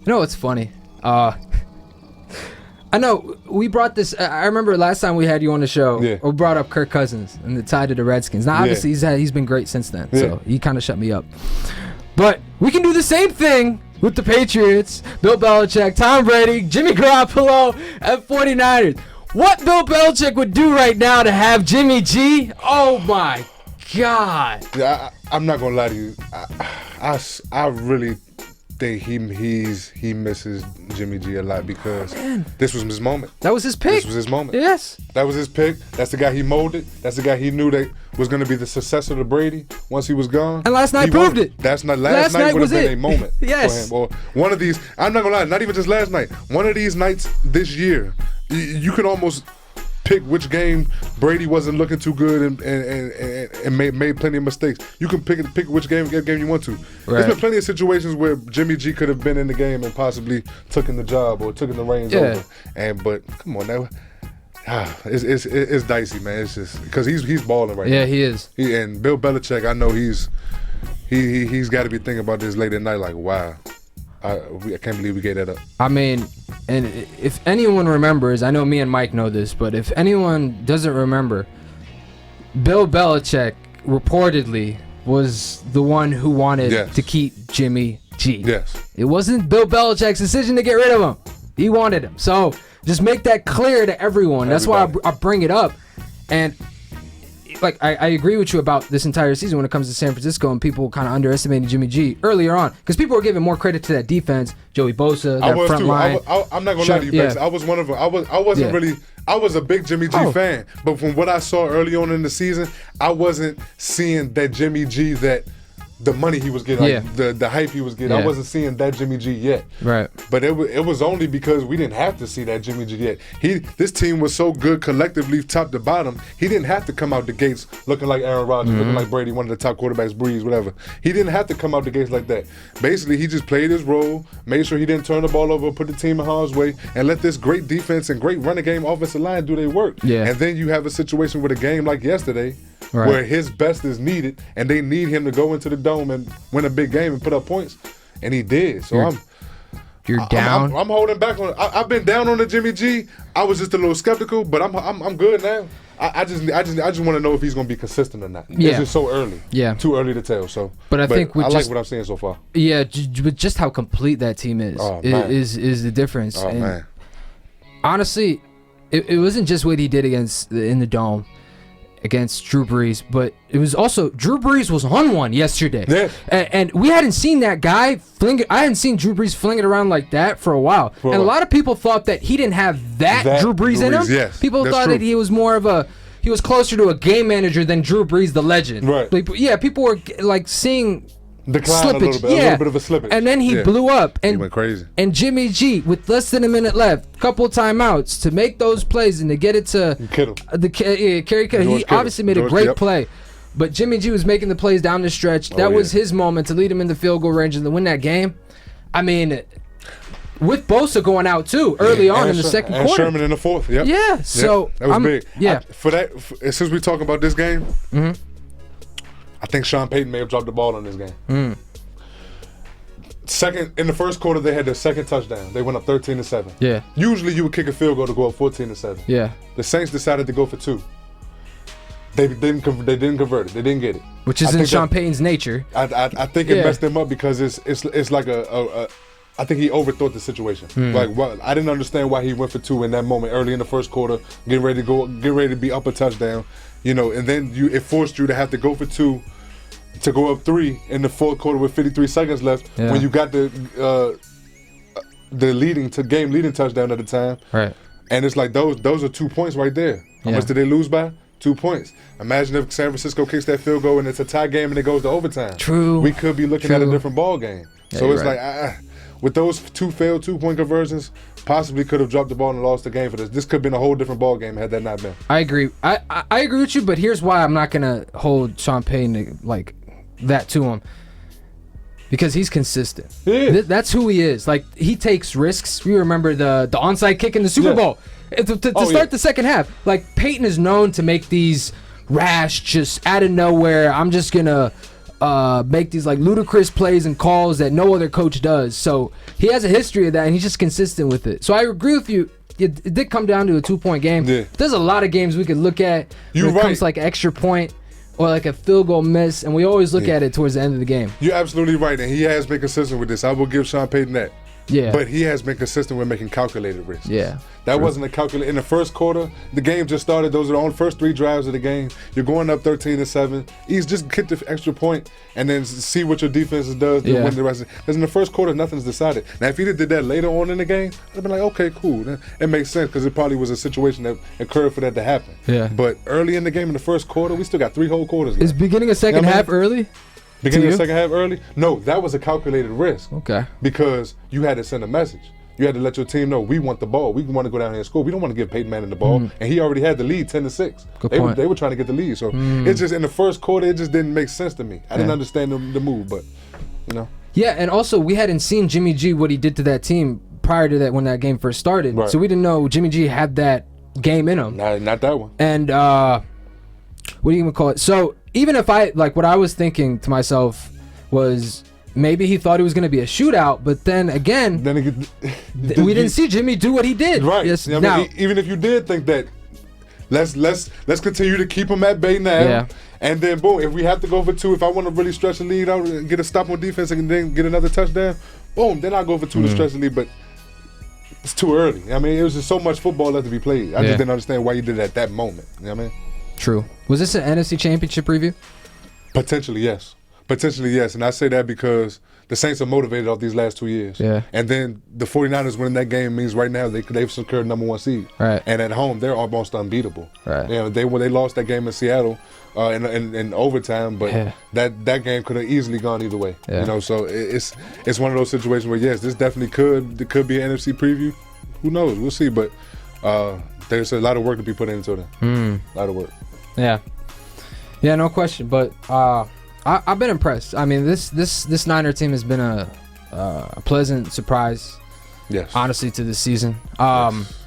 You know what's funny? I know we brought this. I remember last time we had you on the show. Yeah. We brought up Kirk Cousins and the tie to the Redskins. Now, obviously, he's been great since then. Yeah. So he kind of shut me up. But we can do the same thing with the Patriots, Bill Belichick, Tom Brady, Jimmy Garoppolo, and 49ers. What Bill Belichick would do right now to have Jimmy G? Oh my God! Yeah, I'm not gonna lie to you. I really think he misses Jimmy G a lot because this was his moment. That was his pick. This was his moment. Yes. That was his pick. That's the guy he molded. That's the guy he knew that was going to be the successor to Brady once he was gone. And last night proved it. That's not last night would have been a moment Yes. for him. Or one of these. I'm not gonna lie. Not even just last night. One of these nights this year, you can almost pick which game Brady wasn't looking too good and made plenty of mistakes. You can pick which game you want to. Right. There's been plenty of situations where Jimmy G could have been in the game and possibly taken the job or taken the reins over. But come on now. It's dicey, man. It's just because he's balling right now. Yeah, he is. And Bill Belichick, I know he's got to be thinking about this late at night. Like, wow, I can't believe we gave that up. I mean, and if anyone remembers, I know me and Mike know this, but if anyone doesn't remember, Bill Belichick reportedly was the one who wanted to keep Jimmy G. Yes. It wasn't Bill Belichick's decision to get rid of him. He wanted him. So just make that clear to everyone. That's why I bring it up. And like I agree with you about this entire season when it comes to San Francisco and people kind of underestimating Jimmy G earlier on because people were giving more credit to that defense, Joey Bosa, that front line. I'm not gonna lie to you, Banks. I was one of them. I was a big Jimmy G fan, but from what I saw early on in the season, I wasn't seeing that Jimmy G that. The money he was getting, like the hype he was getting, I wasn't seeing that Jimmy G yet. Right. But it was only because we didn't have to see that Jimmy G yet. This team was so good collectively, top to bottom. He didn't have to come out the gates looking like Aaron Rodgers, looking like Brady, one of the top quarterbacks, Brees, whatever. He didn't have to come out the gates like that. Basically, he just played his role, made sure he didn't turn the ball over, put the team in harm's way, and let this great defense and great running game offensive line do their work. Yeah. And then you have a situation with a game like yesterday. Right. Where his best is needed, and they need him to go into the dome and win a big game and put up points, and he did. So you're down. I'm holding back on. I've been down on the Jimmy G. I was just a little skeptical, but I'm good now. I just want to know if he's going to be consistent or not. Yeah. It's just so early. Yeah. Too early to tell. So, but I think I like what I'm seeing so far. Yeah, with just how complete that team is is the difference. Oh, man. Honestly, it wasn't just what he did in the dome. Against Dree Brees, but it was also Dree Brees was on one yesterday. Yeah. And we hadn't seen that guy fling it. I hadn't seen Dree Brees fling it around like that for a while. And a lot of people thought that he didn't have that Dree Brees in him. Yes, people thought that he was more of he was closer to a game manager than Dree Brees, the legend. Right. Like, yeah, people were like seeing decline slippage. a little bit of a slippage. And then he blew up. And he went crazy. And Jimmy G, with less than a minute left, couple of timeouts to make those plays and to get it to Kittle. Kerry Kittle. He obviously made a great play. But Jimmy G was making the plays down the stretch. That was his moment to lead him in the field goal range and to win that game. I mean, with Bosa going out too early on in the second quarter. And Sherman in the fourth. Yep. Yeah. So that was big. Yeah. Since we talking about this game, I think Sean Payton may have dropped the ball on this game. In the first quarter, they had their second touchdown. They went up 13-7. Yeah. Usually, you would kick a field goal to go up 14-7. Yeah. The Saints decided to go for 2. They didn't convert it. They didn't get it. Which is in Sean Payton's nature. I think it messed them up because it's like I think he overthought the situation. I didn't understand why he went for 2 in that moment early in the first quarter, getting ready to be up a touchdown, and then it forced you to have to go for 2 to go up 3 in the fourth quarter with 53 seconds left when you got the game leading touchdown at the time. Right. And it's like those are 2 points right there. How much did they lose by? 2 points. Imagine if San Francisco kicks that field goal and it's a tie game and it goes to overtime. True. We could be looking at a different ball game. Yeah, so it's like with those 2 failed 2-point conversions, possibly could have dropped the ball and lost the game for this. This could have been a whole different ball game had that not been. I agree. I agree with you, but here's why I'm not gonna hold Sean Payton like that to him. Because he's consistent. That's who he is. Like, he takes risks. We remember the onside kick in the Super Bowl to start the second half. Like, Peyton is known to make these rash, just out of nowhere, I'm just gonna make these like ludicrous plays and calls that no other coach does. So he has a history of that, and he's just consistent with it. So I agree with you. It did come down to a 2-point game. Yeah. There's a lot of games we could look at when it You're comes to like extra point or like a field goal miss, and we always look at it towards the end of the game. You're absolutely right, and he has been consistent with this. I will give Sean Payton that. Yeah. But he has been consistent with making calculated risks. Yeah. That wasn't a calculate. In the first quarter, the game just started. Those are the only first 3 drives of the game. You're going up 13-7. He's just get the extra point and then see what your defense does to win the rest. Because in the first quarter, nothing's decided. Now, if he did that later on in the game, I'd been like, okay, cool. It makes sense because it probably was a situation that occurred for that to happen. Yeah. But early in the game, in the first quarter, we still got 3 whole quarters left. Is beginning of second half early? Beginning of the second half early? No, that was a calculated risk. Okay. Because you had to send a message. You had to let your team know we want the ball. We want to go down here and score. We don't want to give Peyton Manning the ball. And he already had the lead 10-6. They were trying to get the lead. So it's just in the first quarter, it just didn't make sense to me. I didn't understand the move, but you know. Yeah, and also we hadn't seen Jimmy G what he did to that team prior to that when that game first started. Right. So we didn't know Jimmy G had that game in him. Not that one. And what do you even call it? So even if what I was thinking to myself was maybe he thought it was going to be a shootout, but then again, we didn't see Jimmy do what he did. Right. Yes. I mean, Now, even if you did think that, let's continue to keep him at bay now. Yeah. And then boom, if we have to go for 2, if I want to really stretch the lead out and get a stop on defense and then get another touchdown, boom, then I'll go for 2 to stretch the lead. But it's too early. I mean, it was just so much football left to be played. I just didn't understand why you did it at that moment. You know what I mean? True. Was this an NFC Championship preview? Potentially, yes. And I say that because the Saints are motivated off these last 2 years. Yeah. And then the 49ers winning that game means right now they've secured number 1 seed. Right. And at home, they're almost unbeatable. Right. You know, they lost that game in Seattle in overtime, but that game could have easily gone either way. Yeah. You know, so it's one of those situations where yes, this definitely could be an NFC preview. Who knows? We'll see. But there's a lot of work to be put into it. A lot of work. Yeah. Yeah, no question. But I've been impressed. I mean, this Niner team has been a pleasant surprise. Yes. Honestly, to this season. Yes.